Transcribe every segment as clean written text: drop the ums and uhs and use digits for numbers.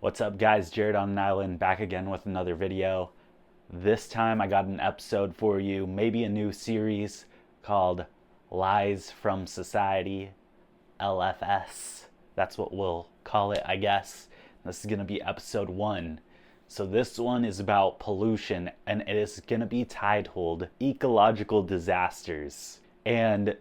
What's up guys, Jared on an island back again with another video. This time I got an episode for you, maybe a new series called Lies from Society, LFS. That's what we'll call it, I guess. This is gonna be episode 1. So this one is about pollution and it is gonna be titled Ecological Disasters. And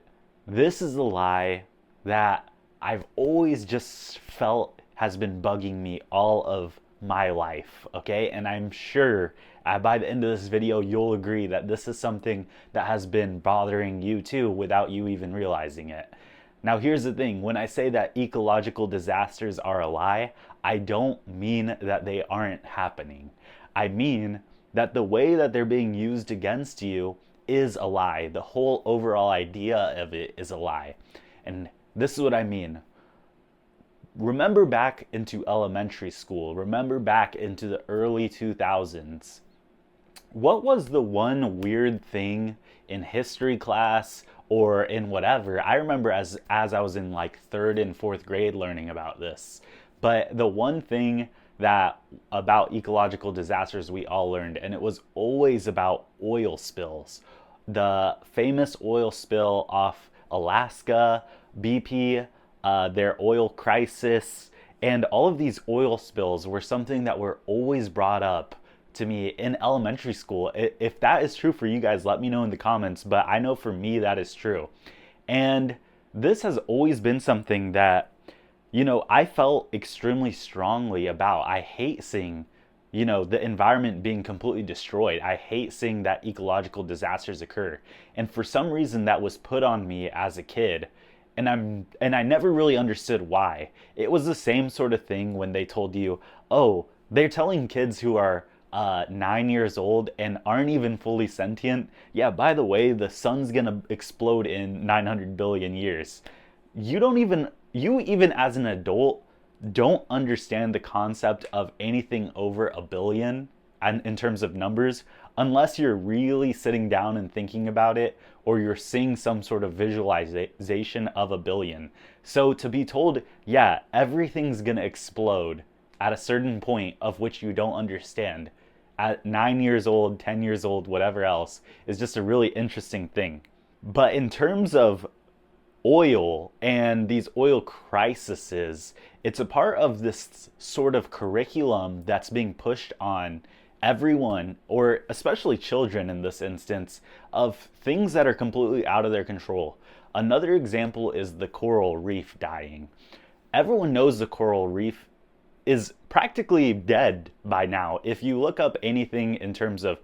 this is a lie that I've always just felt has been bugging me all of my life, okay? And I'm sure by the end of this video, you'll agree that this is something that has been bothering you too without you even realizing it. Now, here's the thing. When I say that ecological disasters are a lie, I don't mean that they aren't happening. I mean that the way that they're being used against you is a lie. The whole overall idea of it is a lie. And this is what I mean. Remember back into elementary school, remember back into the early 2000s. What was the one weird thing in history class or in whatever? I remember as I was in like 3rd and 4th grade learning about this. But the one thing that about ecological disasters we all learned, and it was always about oil spills. The famous oil spill off Alaska, BP, their oil crisis, and all of these oil spills were something that were always brought up to me in elementary school. If that is true for you guys, let me know in the comments, but I know for me that is true. And this has always been something that, I felt extremely strongly about. I hate seeing, the environment being completely destroyed. I hate seeing that ecological disasters occur. And for some reason that was put on me as a kid. And I never really understood why. It was the same sort of thing when they told you, oh, they're telling kids who are 9 years old and aren't even fully sentient, yeah, by the way, the sun's gonna explode in 900 billion years. You even as an adult don't understand the concept of anything over a billion and in terms of numbers unless you're really sitting down and thinking about it, or you're seeing some sort of visualization of a billion. So to be told, yeah, everything's gonna explode at a certain point of which you don't understand at 9 years old, 10 years old, whatever else, is just a really interesting thing. But in terms of oil and these oil crises, it's a part of this sort of curriculum that's being pushed on everyone, or especially children in this instance, of things that are completely out of their control. Another example is the coral reef dying. Everyone knows the coral reef is practically dead by now. If you look up anything in terms of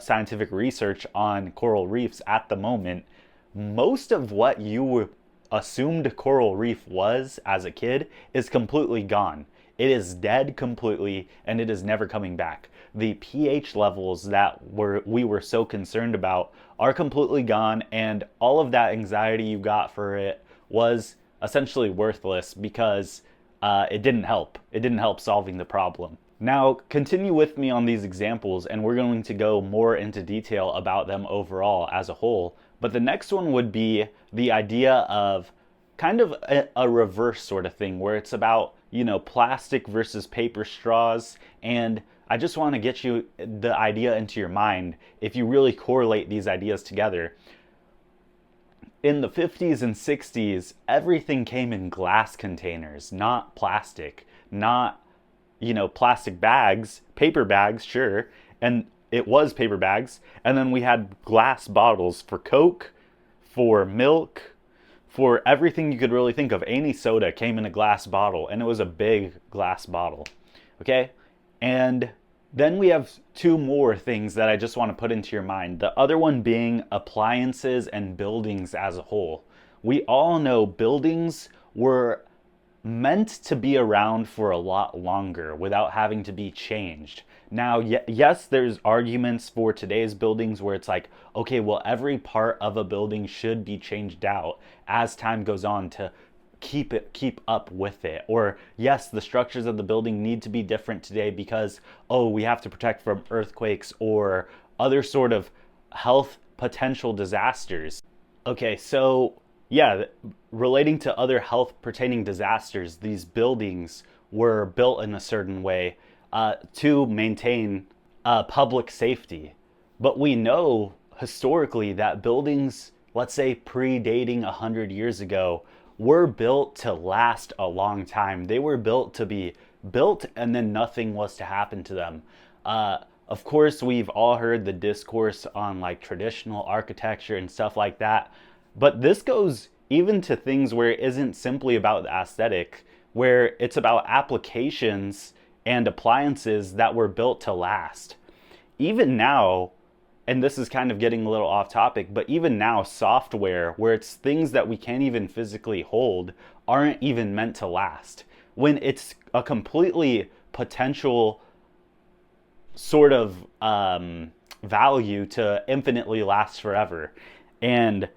scientific research on coral reefs at the moment, most of what you assumed coral reef was as a kid is completely gone. It is dead completely and it is never coming back. The pH levels that we were so concerned about are completely gone, and all of that anxiety you got for it was essentially worthless because it didn't help. It didn't help solving the problem. Now, continue with me on these examples and we're going to go more into detail about them overall as a whole. But the next one would be the idea of kind of a reverse sort of thing where it's about, plastic versus paper straws. And I just want to get you the idea into your mind if you really correlate these ideas together. In the 50s and 60s, everything came in glass containers, not plastic, not, plastic bags, paper bags, sure. And it was paper bags. And then we had glass bottles for Coke, for milk, for everything you could really think of. Any soda came in a glass bottle, and it was a big glass bottle. Okay? And then we have 2 more things that I just want to put into your mind. The other one being appliances and buildings as a whole. We all know buildings were meant to be around for a lot longer without having to be changed. Now, yes, there's arguments for today's buildings where it's like, okay, well, every part of a building should be changed out as time goes on to keep up with it. Or yes, the structures of the building need to be different today because, oh, we have to protect from earthquakes or other sort of health potential disasters. Okay, so yeah, relating to other health pertaining disasters, these buildings were built in a certain way to maintain public safety. But we know historically that buildings, let's say predating 100 years ago, were built to last a long time. They were built to be built and then nothing was to happen to them. Of course, we've all heard the discourse on like traditional architecture and stuff like that. But this goes even to things where it isn't simply about the aesthetic, where it's about applications and appliances that were built to last. Even now, and this is kind of getting a little off topic, but even now, software, where it's things that we can't even physically hold, aren't even meant to last. When it's a completely potential sort of value to infinitely last forever. And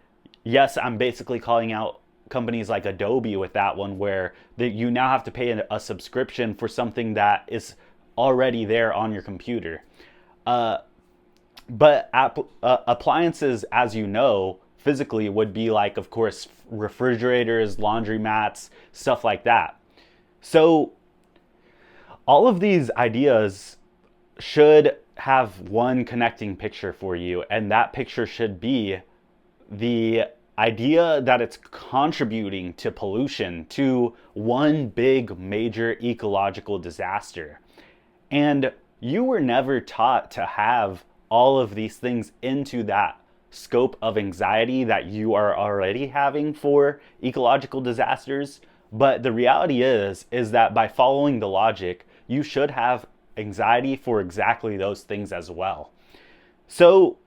yes, I'm basically calling out companies like Adobe with that one, where you now have to pay a subscription for something that is already there on your computer. But appliances, as you know, physically would be like, of course, refrigerators, laundromats, stuff like that. So all of these ideas should have one connecting picture for you, and that picture should be the idea that it's contributing to pollution, to one big major ecological disaster. And you were never taught to have all of these things into that scope of anxiety that you are already having for ecological disasters. But the reality is that by following the logic, you should have anxiety for exactly those things as well. So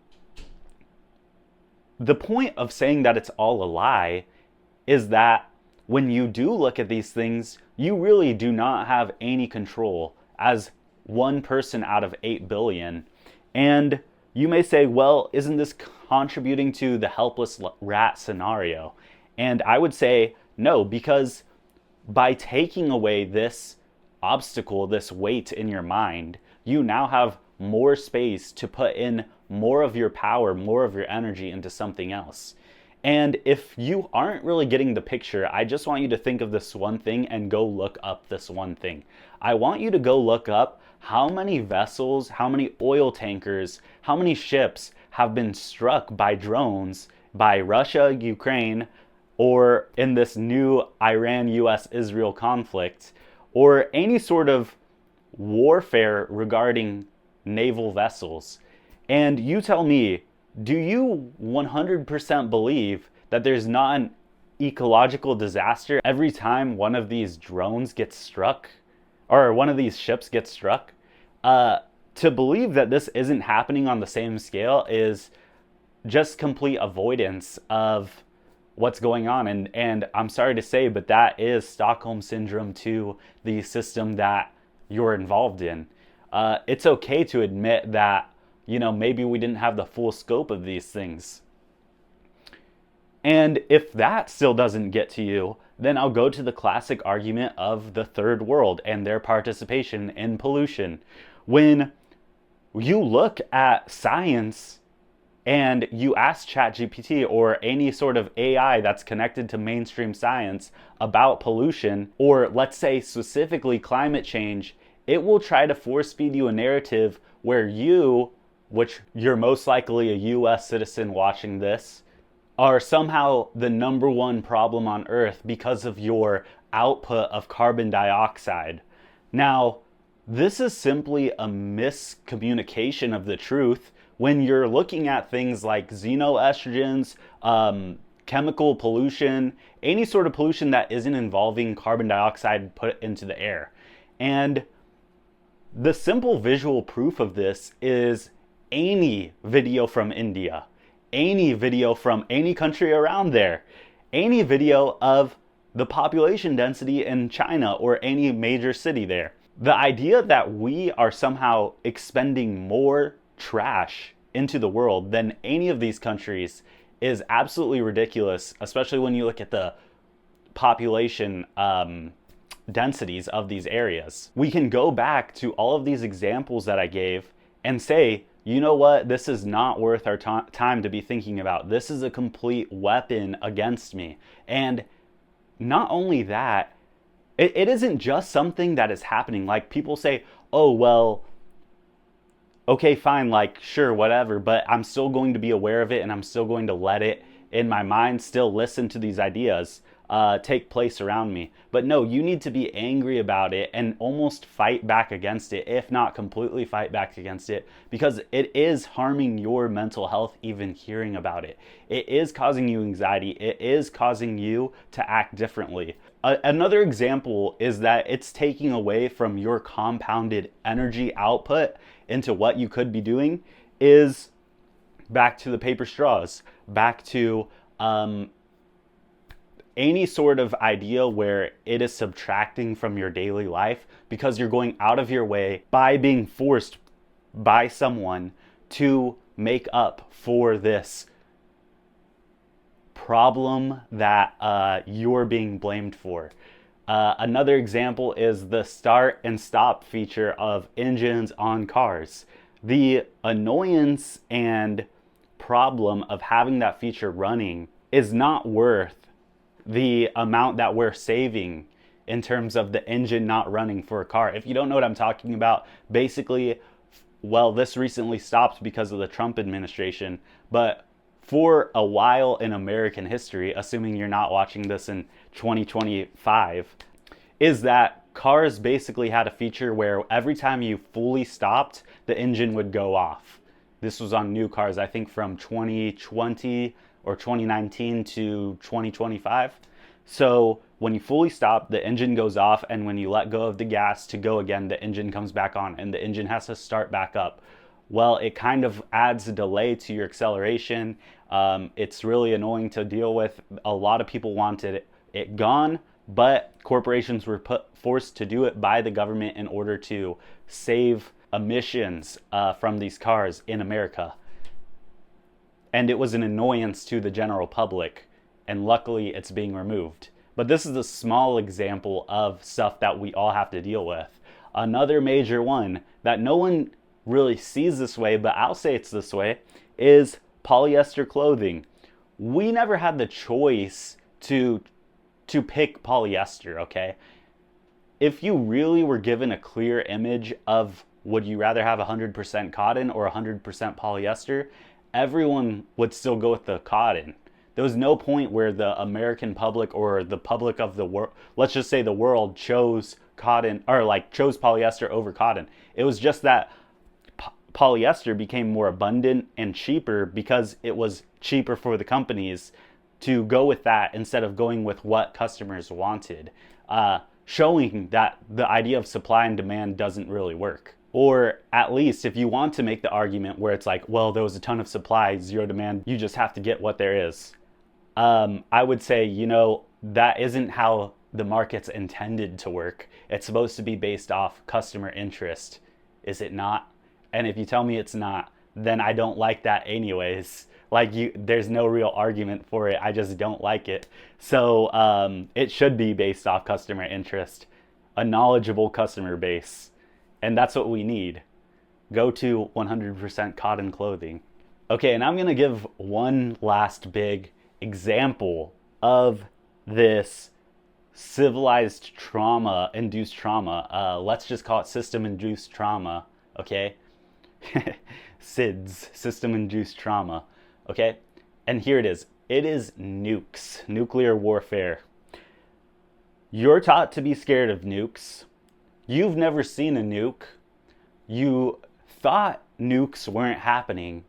the point of saying that it's all a lie is that when you do look at these things, you really do not have any control as one person out of 8 billion. And you may say, well, isn't this contributing to the helpless rat scenario? And I would say no, because by taking away this obstacle, this weight in your mind, you now have more space to put in more of your power, more of your energy into something else. And if you aren't really getting the picture, I just want you to think of this one thing and go look up this one thing. I want you to go look up how many vessels, how many oil tankers, how many ships have been struck by drones by Russia, Ukraine, or in this new Iran, US, Israel conflict, or any sort of warfare regarding naval vessels. And you tell me, do you 100% believe that there's not an ecological disaster every time one of these drones gets struck, or one of these ships gets struck? To believe that this isn't happening on the same scale is just complete avoidance of what's going on. And I'm sorry to say, but that is Stockholm Syndrome to the system that you're involved in. It's okay to admit that, maybe we didn't have the full scope of these things. And if that still doesn't get to you, then I'll go to the classic argument of the third world and their participation in pollution. When you look at science and you ask ChatGPT or any sort of AI that's connected to mainstream science about pollution, or let's say specifically climate change, it will try to force feed you a narrative where you, which you're most likely a US citizen watching this, are somehow the number one problem on Earth because of your output of carbon dioxide. Now, this is simply a miscommunication of the truth when you're looking at things like xenoestrogens, chemical pollution, any sort of pollution that isn't involving carbon dioxide put into the air. And the simple visual proof of this is any video from India, any video from any country around there, any video of the population density in China or any major city there. The idea that we are somehow expending more trash into the world than any of these countries is absolutely ridiculous, especially when you look at the population densities of these areas. We can go back to all of these examples that I gave and say, you know what, this is not worth our time to be thinking about. This is a complete weapon against me. And not only that, It isn't just something that is happening. Like people say, oh, well, okay, fine, like, sure, whatever, but I'm still going to be aware of it and I'm still going to let it in my mind, still listen to these ideas take place around me. But no, you need to be angry about it and almost fight back against it, if not completely fight back against it, because it is harming your mental health even hearing about it. It is causing you anxiety, it is causing you to act differently. Another example is that it's taking away from your compounded energy output into what you could be doing. Is back to the paper straws, back to any sort of idea where it is subtracting from your daily life because you're going out of your way by being forced by someone to make up for this problem that you're being blamed for. Another example is the start and stop feature of engines on cars. The annoyance and problem of having that feature running is not worth the amount that we're saving in terms of the engine not running for a car. If you don't know what I'm talking about, basically, well, this recently stopped because of the Trump administration, but for a while in American history, assuming you're not watching this in 2025, is that cars basically had a feature where every time you fully stopped, the engine would go off. This was on new cars, I think from 2020 or 2019 to 2025. So when you fully stop, the engine goes off, and when you let go of the gas to go again, the engine comes back on and the engine has to start back up. Well, it kind of adds a delay to your acceleration. It's really annoying to deal with. A lot of people wanted it gone, but corporations were forced to do it by the government in order to save emissions from these cars in America. And it was an annoyance to the general public, and luckily it's being removed. But this is a small example of stuff that we all have to deal with. Another major one that no one really sees this way, but I'll say it's this way, is polyester clothing. We never had the choice to pick polyester, okay? If you really were given a clear image of would you rather have 100% cotton or 100% polyester, everyone would still go with the cotton. There was no point where the American public or the public of the world, let's just say the world, chose cotton or like chose polyester over cotton. It was just that polyester became more abundant and cheaper because it was cheaper for the companies to go with that instead of going with what customers wanted, showing that the idea of supply and demand doesn't really work. Or at least if you want to make the argument where it's like, well, there was a ton of supply, zero demand, you just have to get what there is. I would say, that isn't how the market's intended to work. It's supposed to be based off customer interest. Is it not? And if you tell me it's not, then I don't like that anyways. Like there's no real argument for it. I just don't like it. So it should be based off customer interest, a knowledgeable customer base. And that's what we need. Go to 100% cotton clothing. Okay, and I'm going to give one last big example of this civilized trauma, induced trauma. Let's just call it system induced trauma, okay? SIDS, system induced trauma, okay? And here it is. It is nukes, nuclear warfare. You're taught to be scared of nukes. You've never seen a nuke. You thought nukes weren't happening.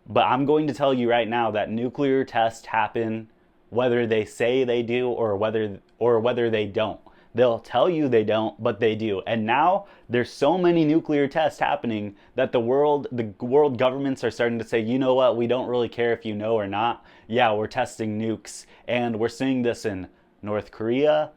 But I'm going to tell you right now that nuclear tests happen whether they say they do or whether they don't. They'll tell you they don't, but they do. And now there's so many nuclear tests happening that the world governments are starting to say, you know what, we don't really care if you know or not. Yeah, we're testing nukes. And we're seeing this in North Korea.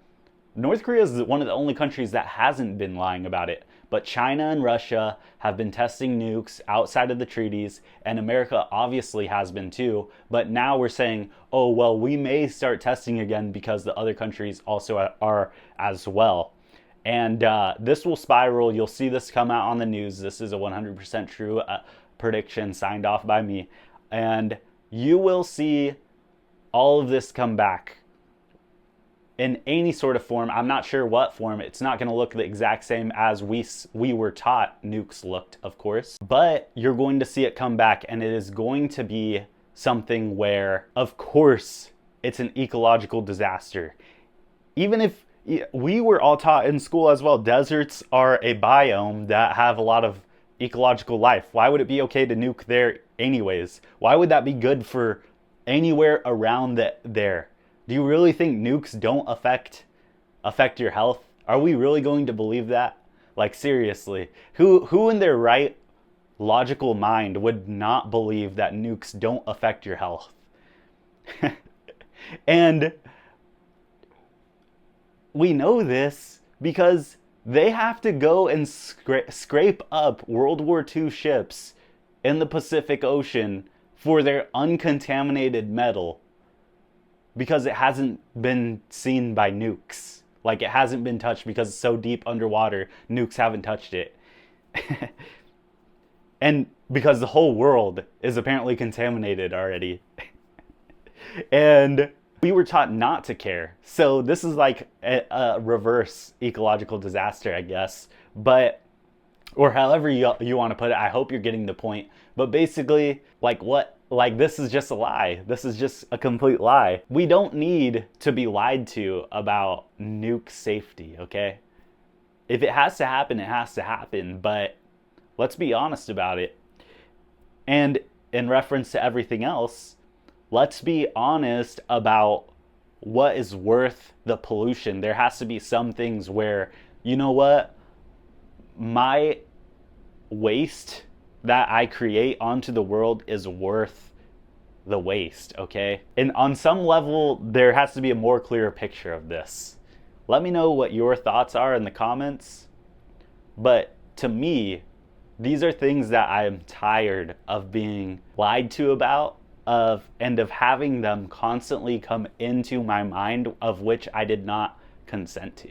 North Korea is one of the only countries that hasn't been lying about it. But China and Russia have been testing nukes outside of the treaties, and America obviously has been too. But now we're saying, oh, well, we may start testing again because the other countries also are as well. And this will spiral. You'll see this come out on the news. This is a 100% true prediction signed off by me. And you will see all of this come back. in any sort of form. I'm not sure what form. It's not going to look the exact same as we were taught nukes looked, of course. But you're going to see it come back, and it is going to be something where, of course, it's an ecological disaster. Even if we were all taught in school as well, deserts are a biome that have a lot of ecological life. Why would it be okay to nuke there anyways? Why would that be good for anywhere around there? Do you really think nukes don't affect your health? Are we really going to believe that? Like, seriously, who in their right logical mind would not believe that nukes don't affect your health? And we know this because they have to go and scrape up World War II ships in the Pacific Ocean for their uncontaminated metal because it hasn't been seen by nukes. Like, it hasn't been touched because it's so deep underwater, nukes haven't touched it. And because the whole world is apparently contaminated already. And we were taught not to care. So this is like a reverse ecological disaster, I guess. But, or however you want to put it, I hope you're getting the point. But basically, this is just a lie. This is just a complete lie. We don't need to be lied to about nuke safety, okay? If it has to happen, it has to happen. But let's be honest about it. And in reference to everything else, let's be honest about what is worth the pollution. There has to be some things where, you know what, my waste that I create onto the world is worth the waste, okay? And on some level, there has to be a more clear picture of this. Let me know what your thoughts are in the comments. But to me, these are things that I'm tired of being lied to about, and of having them constantly come into my mind, of which I did not consent to.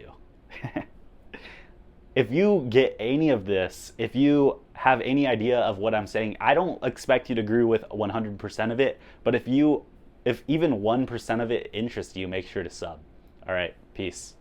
If you get any of this, if you have any idea of what I'm saying, I don't expect you to agree with 100% of it, but if even 1% of it interests you, make sure to sub. All right, peace.